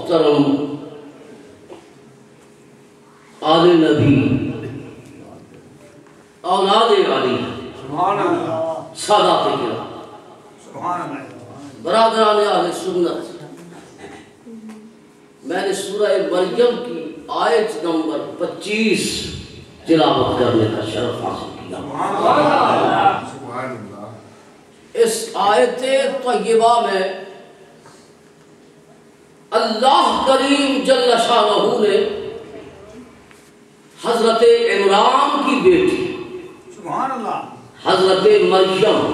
محترم آل نبی اولاد علی سادات کرام برادران اہل سنت، میں نے سورہ مریم کی آیت نمبر 25 تلاوت کرنے کا شرف حاصل کیا۔ اس آیت طیبہ میں اللہ کریم جل شانہ نے حضرت عمران کی بیٹی حضرت مریم،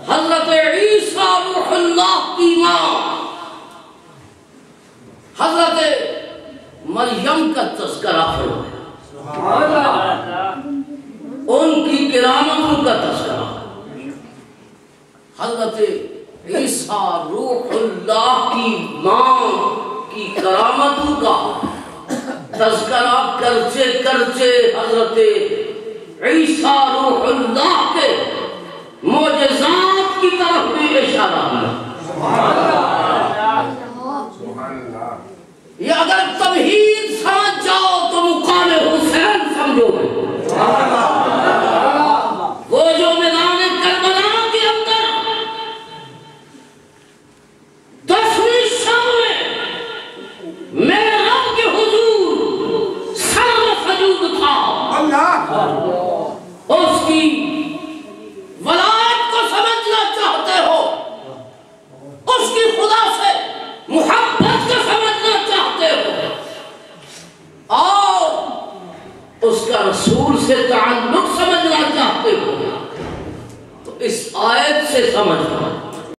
حضرت عیسیٰ روح اللہ کی ماں حضرت مریم کا تذکرہ فرمایا، ان کی کرامتوں کا تذکرہ، حضرت عیسیٰ روح اللہ کی ماں کی کرامتوں کا تذکرہ کرتے کرتے حضرت عیسیٰ روح اللہ کے معجزات کی طرف بھی اشارہ کیا۔ یہ اگر توحید سمجھ جاؤ تو مقام حسین سمجھو گے۔ وہ جو میدان کربلا کے اندر 10ویں شب میں میرے رب کے حضور سر سجود تھا، اس کی ولایت کو سمجھنا چاہتے ہو، اس کی خدا سے محبت کو سمجھنا چاہتے ہو، اور اس کا رسول سے تعلق سمجھنا چاہتے ہو، تو اس آیت سے سمجھنا۔